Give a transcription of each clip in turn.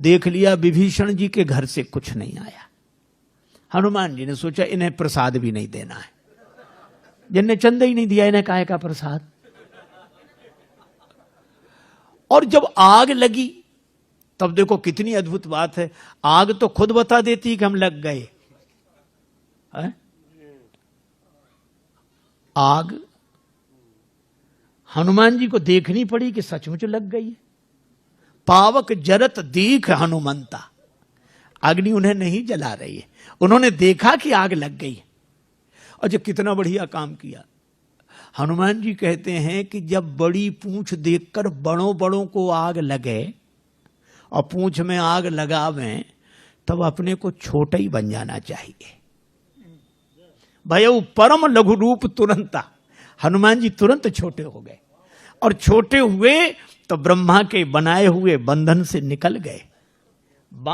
देख लिया विभीषण जी के घर से कुछ नहीं आया। हनुमान जी ने सोचा इन्हें प्रसाद भी नहीं देना है, जिनने चंदा ही नहीं दिया इन्हें काहे का प्रसाद। और जब आग लगी तब देखो कितनी अद्भुत बात है, आग तो खुद बता देती कि हम लग गए है? आग हनुमान जी को देखनी पड़ी कि सचमुच लग गई है। पावक जरत दीख हनुमंता, अग्नि उन्हें नहीं जला रही है, उन्होंने देखा कि आग लग गई है। और जो कितना बढ़िया काम किया। हनुमान जी कहते हैं कि जब बड़ी पूंछ देखकर बड़ों बड़ों को आग लगे और पूंछ में आग लगावें तब अपने को छोटा ही बन जाना चाहिए। भयउ परम लघु रूप तुरंता, हनुमान जी तुरंत छोटे हो गए और छोटे हुए तो ब्रह्मा के बनाए हुए बंधन से निकल गए।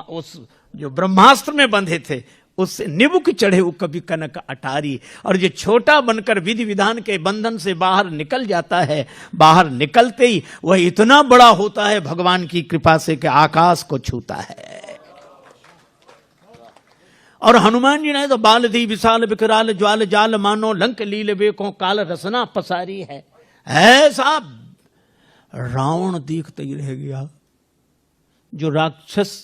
उस जो ब्रह्मास्त्र में बंधे थे उससे निबुक चढ़े वो कभी कनक अटारी, और जो छोटा बनकर विधि विधान के बंधन से बाहर निकल जाता है, बाहर निकलते ही वह इतना बड़ा होता है भगवान की कृपा से कि आकाश को छूता है। और हनुमान जी ने तो बाल दी विशाल विकराल ज्वाल जाल मानो लंक लील बेको काल रसना पसारी है। ऐसा रावण देखते ही रह गया। जो राक्षस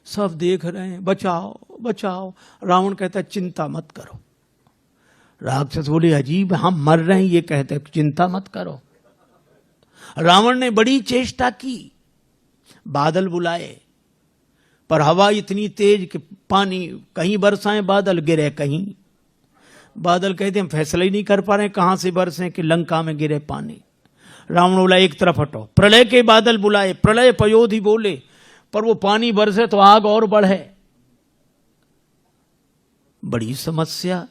सब देख रहे हैं बचाओ बचाओ, रावण कहता है चिंता मत करो। राक्षस बोले अजीब हम मर रहे हैं, ये कहते चिंता मत करो। रावण ने बड़ी चेष्टा की, बादल बुलाए पर हवा इतनी तेज कि पानी कहीं बरसाएं बादल गिरे कहीं। बादल कहते हम फैसला ही नहीं कर पा रहे कहां से बरसे कि लंका में गिरे पानी। रावण बोला एक तरफ हटो। प्रलय के बादल बुलाए, प्रलय पयोधि बोले, पर वो पानी बरसे तो आग और बढ़े। बड़ी समस्या,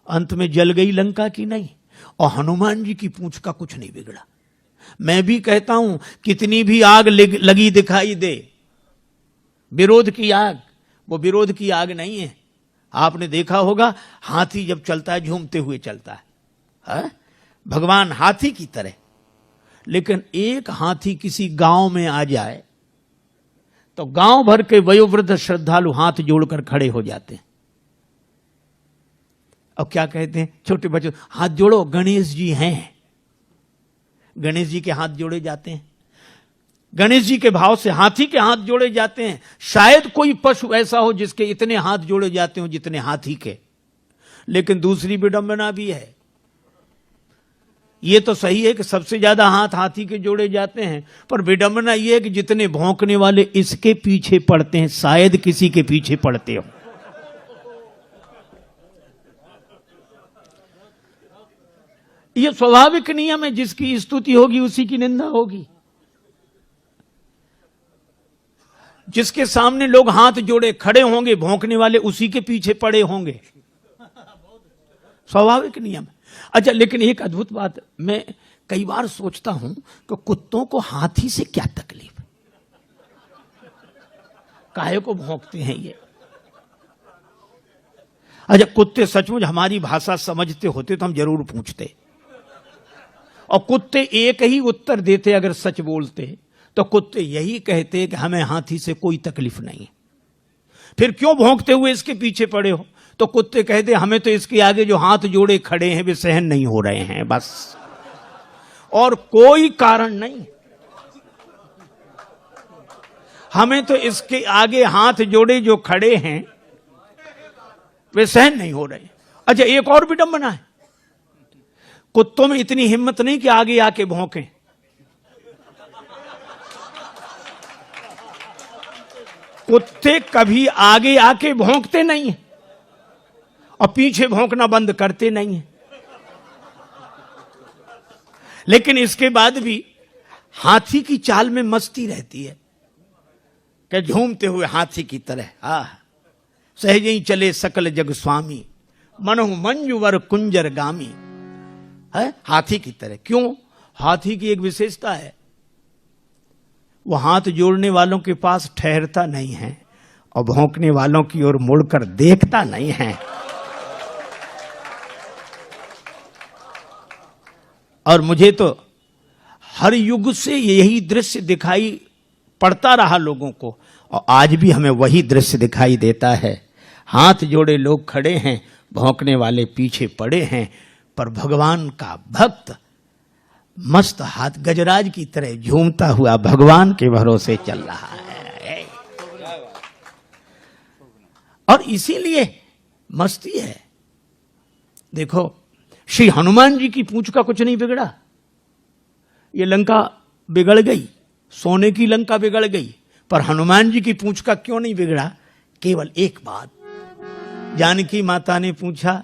अंत में जल गई लंका की नहीं, और हनुमान जी की पूंछ का कुछ नहीं बिगड़ा। मैं भी कहता हूं कितनी भी आग लगी दिखाई दे, विरोध की आग वो विरोध की आग नहीं है। आपने देखा होगा हाथी जब चलता है झूमते हुए चलता है, भगवान हाथी की तरह। लेकिन एक हाथी किसी गांव में आ जाए तो गांव भर के वयोवृद्ध श्रद्धालु हाथ जोड़कर खड़े हो जाते हैं। अब क्या कहते हैं छोटे बच्चों, हाथ जोड़ो गणेश जी हैं। गणेश जी के हाथ जोड़े जाते हैं, गणेश जी के भाव से हाथी के हाथ जोड़े जाते हैं। शायद कोई पशु ऐसा हो जिसके इतने हाथ जोड़े जाते हो जितने हाथी के। लेकिन दूसरी विडंबना भी है। ये तो सही है कि सबसे ज्यादा हाथ हाथी के जोड़े जाते हैं, पर विडंबना यह है कि जितने भौंकने वाले इसके पीछे पड़ते हैं शायद किसी के पीछे पड़ते हो। यह स्वाभाविक नियम है, जिसकी स्तुति होगी उसी की निंदा होगी। जिसके सामने लोग हाथ जोड़े खड़े होंगे भौंकने वाले उसी के पीछे पड़े होंगे, स्वाभाविक नियम है। अच्छा, लेकिन एक अद्भुत बात मैं कई बार सोचता हूं कि कुत्तों को हाथी से क्या तकलीफ, काहे को भौंकते हैं ये। अच्छा, कुत्ते सचमुच हमारी भाषा समझते होते तो हम जरूर पूछते, और कुत्ते एक ही उत्तर देते अगर सच बोलते तो कुत्ते यही कहते कि हमें हाथी से कोई तकलीफ नहीं। फिर क्यों भौंकते हुए इसके पीछे पड़े हो? तो कुत्ते कहते हमें तो इसके आगे जो हाथ जोड़े खड़े हैं वे सहन नहीं हो रहे हैं, बस, और कोई कारण नहीं। हमें तो इसके आगे हाथ जोड़े जो खड़े हैं वे सहन नहीं हो रहे। अच्छा, एक और विडंबना है, कुत्तों में इतनी हिम्मत नहीं कि आगे आके भौंकें। कुत्ते कभी आगे आके भौंकते नहीं हैं और पीछे भौंकना बंद करते नहीं हैं। लेकिन इसके बाद भी हाथी की चाल में मस्ती रहती है कि झूमते हुए हाथी की तरह सहज ही चले सकल जग स्वामी, मनहु मंजुवर कुंजर गामी, है हाथी की तरह। क्यों? हाथी की एक विशेषता है, वो हाथ जोड़ने वालों के पास ठहरता नहीं है और भौंकने वालों की ओर मुड़कर देखता नहीं है। और मुझे तो हर युग से यही दृश्य दिखाई पड़ता रहा लोगों को। और आज भी हमें वही दृश्य दिखाई देता है, हाथ जोड़े लोग खड़े हैं, भौंकने वाले पीछे पड़े हैं, पर भगवान का भक्त मस्त हाथ गजराज की तरह झूमता हुआ भगवान के भरोसे चल रहा है। और इसीलिए मस्ती है। देखो, श्री हनुमान जी की पूंछ का कुछ नहीं बिगड़ा। ये लंका बिगड़ गई, सोने की लंका बिगड़ गई, पर हनुमान जी की पूंछ का क्यों नहीं बिगड़ा? केवल एक बात, जानकी माता ने पूछा,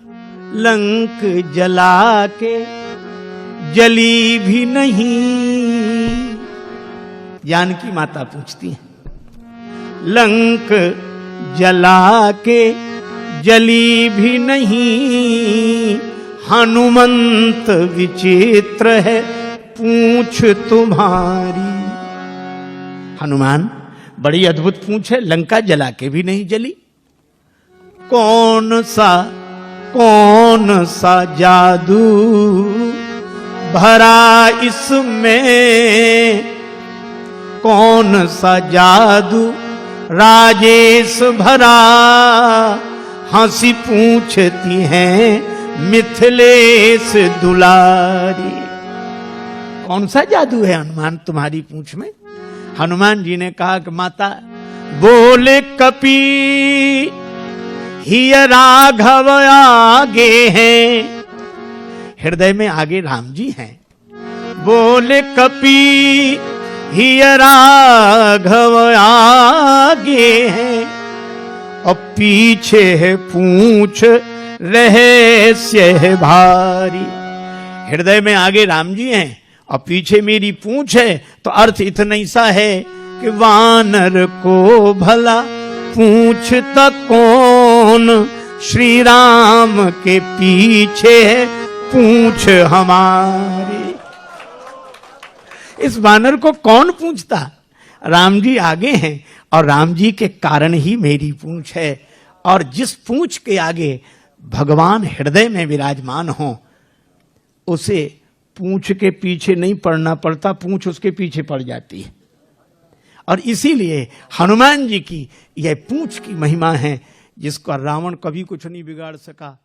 लंक जला के जली भी नहीं। जानकी माता पूछती है, लंक जला के जली भी नहीं, हनुमंत विचित्र है पूंछ तुम्हारी। हनुमान, बड़ी अद्भुत पूंछ है, लंका जला के भी नहीं जली। कौन सा जादू भरा इसमें, कौन सा जादू राजेश भरा, हंसी पूछती हैं मिथिलेश दुलारी। कौन सा जादू है हनुमान तुम्हारी पूंछ में? हनुमान जी ने कहा कि माता, बोले कपी ही राघव आगे हैं, हृदय में आगे राम जी हैं। बोले कपी ही राघव आगे हैं, और पीछे है पूंछ रहस्य है भारी। हृदय में आगे राम जी हैं और पीछे मेरी पूंछ है, तो अर्थ इतना ही सा है कि वानर को भला पूछता कौन, श्री राम के पीछे है पूंछ हमारी। इस वानर को कौन पूछता? राम जी आगे हैं और राम जी के कारण ही मेरी पूंछ है। और जिस पूंछ के आगे भगवान हृदय में विराजमान हो, उसे पूंछ के पीछे नहीं पड़ना पड़ता, पूंछ उसके पीछे पड़ जाती है। और इसीलिए हनुमान जी की यह पूंछ की महिमा है, जिसका रावण कभी कुछ नहीं बिगाड़ सका।